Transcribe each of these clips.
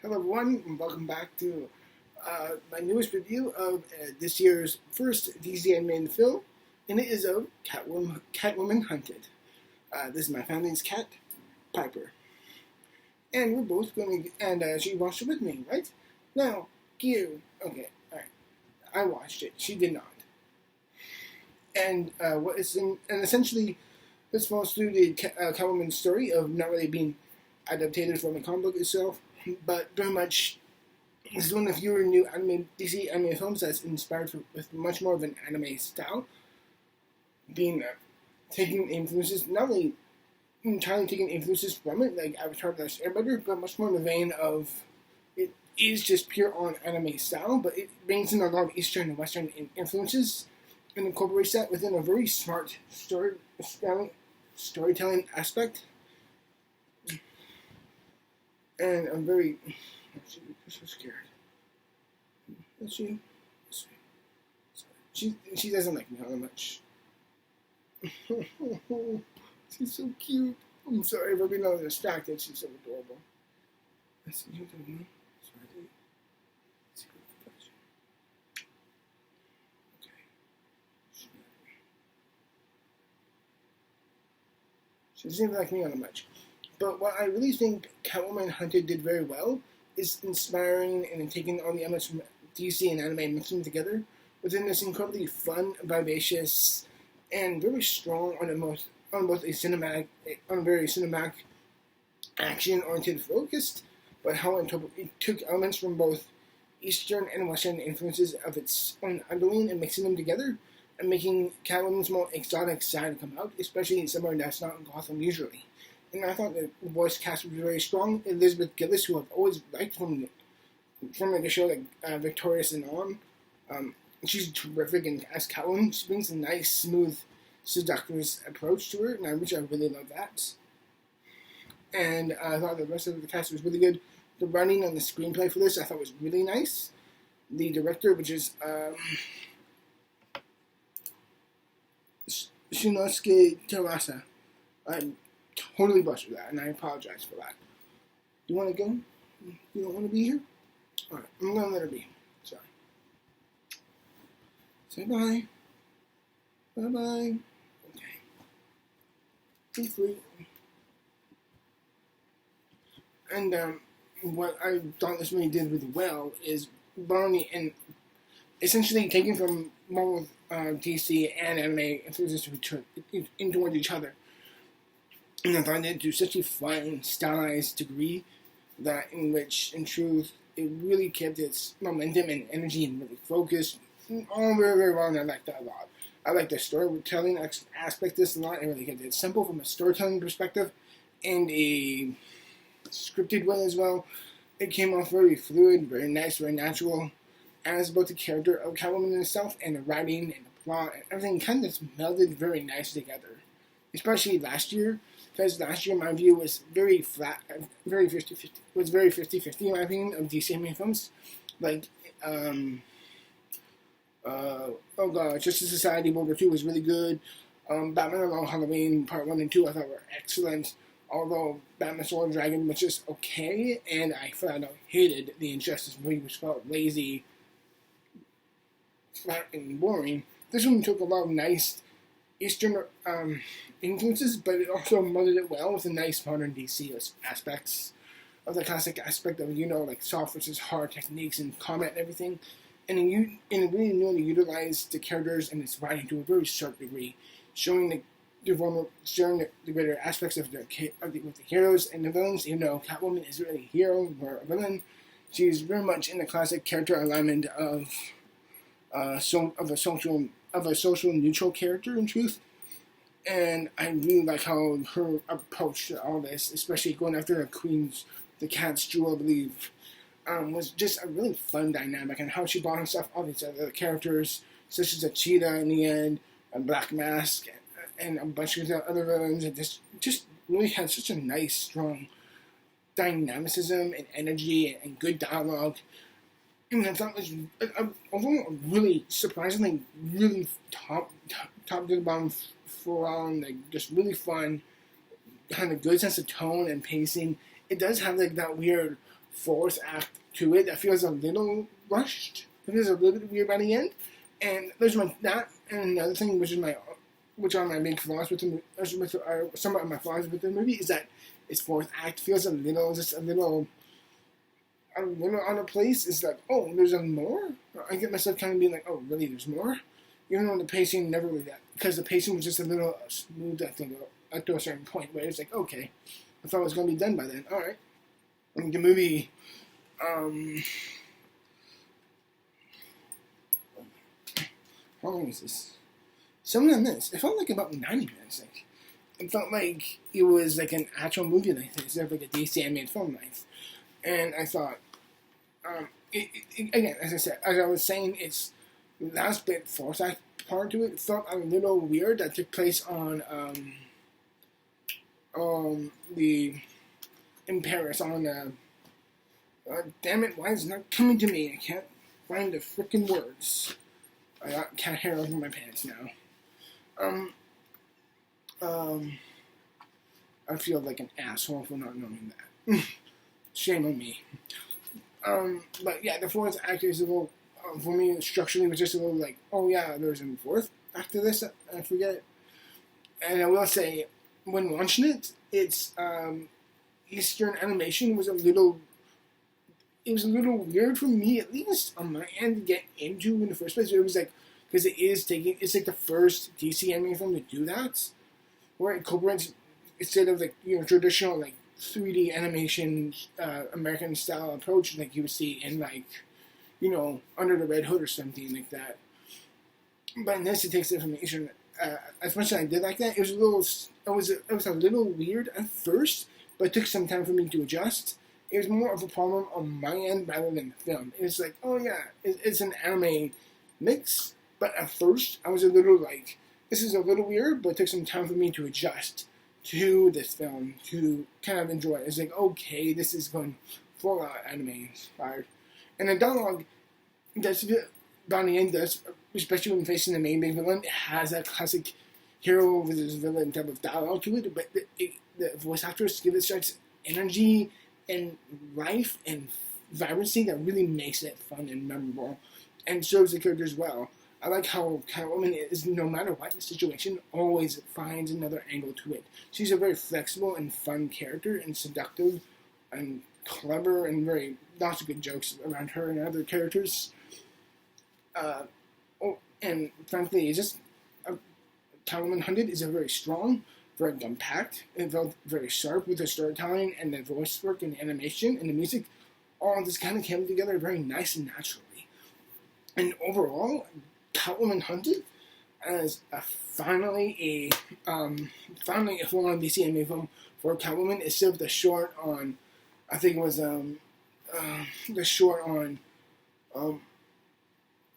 Hello everyone, and welcome back to my newest review of this year's first DC animated film, and it is of Catwoman Hunted. This is my family's cat, Piper, and we're both going to, and she watched it with me, right? Now, okay, alright, I watched it, she did not. And and essentially, this falls through the Catwoman story of not really being adapted from the comic book itself, but very much it's one of the fewer new DC anime films that's inspired with much more of an anime style, being taking influences, not only entirely taking influences from it, like Avatar: The Last Airbender, but much more in the vein of it is just pure on anime style, but it brings in a lot of Eastern and Western influences and incorporates that within a very smart storytelling aspect. And I'm very, I'm so scared. Is she? She doesn't like me all that much. She's so cute. I'm sorry for being all distracted. She's so adorable. Let's see what I'm doing. Sorry. Okay. She doesn't like me all that much. But what I really think Catwoman Hunted did very well is inspiring and taking all the elements from DC and anime and mixing them together within this incredibly fun, vivacious, and very strong on both a very cinematic, action-oriented focused, but how it took elements from both Eastern and Western influences of its own underling and mixing them together and making Catwoman's more exotic side come out, especially somewhere that's not in Gotham usually. And I thought the voice cast was very strong. Elizabeth Gillis, who I've always liked from like a show like Victorious and On, she's terrific, and as Catwoman, she brings a nice, smooth, seductress approach to her, and I really love that. And I thought the rest of the cast was really good. The writing and the screenplay for this I thought was really nice. The director, which is Shinosuke Terasa, I totally busted that, and I apologize for that. You want to go? You don't want to be here? Alright, I'm going to let her be. Sorry. Say bye. Bye-bye. Okay. Be free. And what I thought this movie did really well is Barney and essentially taking from both DC and anime influences into each other. And I found it to such a fun, stylized degree that in which, in truth, it really kept its momentum and energy and really focused all very, very well, and I liked that a lot. I like the storytelling aspect of this a lot. It really kept it simple from a storytelling perspective and a scripted way as well. It came off very fluid, very nice, very natural, as both the character of Catwoman itself and the writing and the plot and everything kind of just melded very nicely together. Especially last year, because last year my view was very flat, very 50-50, was very 50-50 in my opinion of DC anime films. Like, Justice Society World War II was really good. Batman Alone Halloween Part 1 and 2 I thought were excellent. Although Batman Sword and Dragon was just okay, and I flat out hated the Injustice movie, which felt lazy, flat, and boring. This one took a lot of nice Eastern influences, but it also molded it well with the nice modern DC aspects of the classic aspect of, like soft versus hard techniques and combat and everything. And it really knew to utilize the characters and its writing to a very sharp degree, showing the greater aspects of with the heroes and the villains. Even though Catwoman is really a hero or a villain, she's very much in the classic character alignment of a social neutral character in truth. And I really like how her approach to all this, especially going after the cat's jewel, I believe, was just a really fun dynamic, and how she brought herself all these other characters, such as a cheetah in the end, a Black Mask, and a bunch of other villains, and just really had such a nice, strong dynamicism and energy and good dialogue. And I thought it was overall really surprisingly really top to the bottom full on, like just really fun, kind of good sense of tone and pacing. It does have like that weird fourth act to it that feels a little rushed. It feels a little bit weird by the end. And there's that, and another thing, which are my big flaws with the movie, some of my flaws with the movie, is that its fourth act feels a little on a place. It's like, oh, there's a more? I get myself kind of being like, oh, really, there's more? Even though the pacing never really that, because the pacing was just a little smooth, I think, up to a certain point where it's like, okay, I thought it was going to be done by then. All right. And the movie, how long is this? Somewhere on this, it felt like about 90 minutes. Like, it felt like it was like an actual movie length instead of like a DC animated film length. And I thought, again, as I said, as I was saying, its last bit, fourth act part to it felt a little weird. That took place on in Paris on damn it, why is it not coming to me? I can't find the freaking words. I got cat hair over my pants now. I feel like an asshole for not knowing that. Shame on me. But yeah, the fourth act is a little, for me, structurally, was just a little like, oh yeah, there's a fourth act to this, I forget. And I will say, when watching it, it's, Eastern animation was a little weird for me, at least on my end, to get into in the first place. It was like, because it's like the first DC anime film to do that, where it incorporates, instead of like, traditional like 3D animation, American style approach like you would see in like, Under the Red Hood or something like that. But in this, it takes it from Asian. As much as I did like that, it was a little weird at first, but it took some time for me to adjust. It was more of a problem on my end rather than the film. It was like, oh yeah, it's an anime mix, but at first I was a little like, this is a little weird, but it took some time for me to adjust to this film, to kind of enjoy it. It's like, okay, this is going full out anime inspired. And the dialogue, by the end, does, especially when facing the main big villain, it has that classic hero versus villain type of dialogue to it, but the voice actors give it such energy and life and vibrancy that really makes it fun and memorable, and shows the characters well. I like how Catwoman is, no matter what the situation, always finds another angle to it. She's a very flexible and fun character, and seductive, and clever, and very lots of good jokes around her and other characters. And frankly, it's just Catwoman Hunted is a very strong, very compact. It felt very sharp with the storytelling and the voice work and the animation and the music. All this kind of came together very nice and naturally. And overall, Catwoman Hunted as finally a full-on DC anime film for Catwoman instead of the short on, I think it was the short on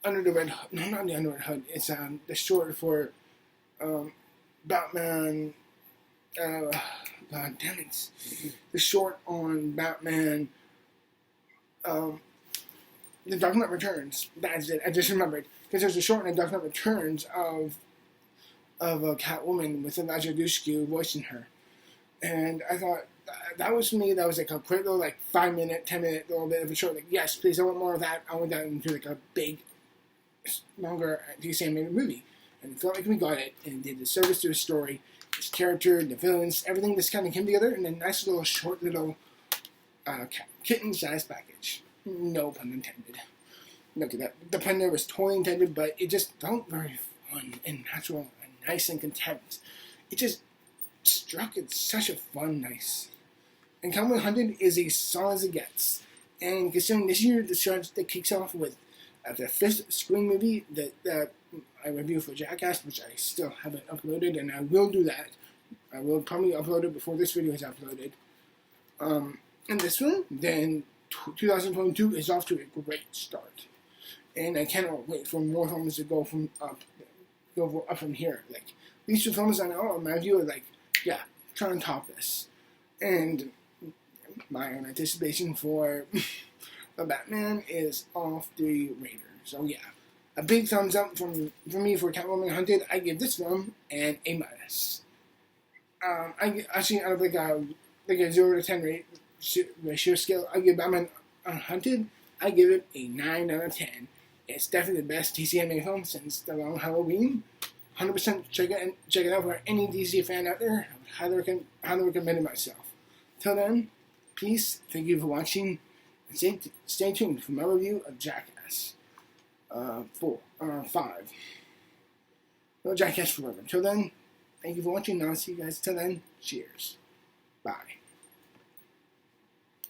Under the Red Hood. No, not the Under the Red Hood. It's the short for Batman. God damn it! The short on Batman. The Dark Knight Returns. That's it. I just remembered, because there's a short in The Dark Knight Returns of Catwoman with Elijah Dushku voicing her, and I thought that was, for me, that was like a quick little, like 5-minute, 10-minute little bit of a short. Like, yes, please, I want more of that. I want that into like a big, longer DC animated movie, and it felt like we got it, and it did the service to the story, its character, the villains, everything just kind of came together in a nice little short little kitten-sized package. No pun intended. Look at that. The pun there was totally intended, but it just felt very fun and natural and nice and content. It just struck at such a fun, nice. And Catwoman Hunted is as solid as it gets. And considering this year, the start that kicks off with the 5th Scream movie that I reviewed for Jackass, which I still haven't uploaded, and I will do that. I will probably upload it before this video is uploaded. And this one, then 2022 is off to a great start, and I cannot wait for more films to go up from here. Like, these two films I know, in my view, are like, yeah, trying to top this. And my own anticipation for the Batman is off the radar. So yeah, a big thumbs up for me for Catwoman Hunted. I give this film an A-. I actually, out of like a 0 to 10 rate, ratio scale, I give Batman Unhunted, I give it a 9 out of 10. It's definitely the best DC animated film since The Long Halloween. 100% check it out for any DC fan out there. I would highly recommend it myself. Till then, peace. Thank you for watching. And stay tuned for my review of Jackass 5. No, Jackass Forever. Till then, thank you for watching. I'll see you guys till then. Cheers. Bye.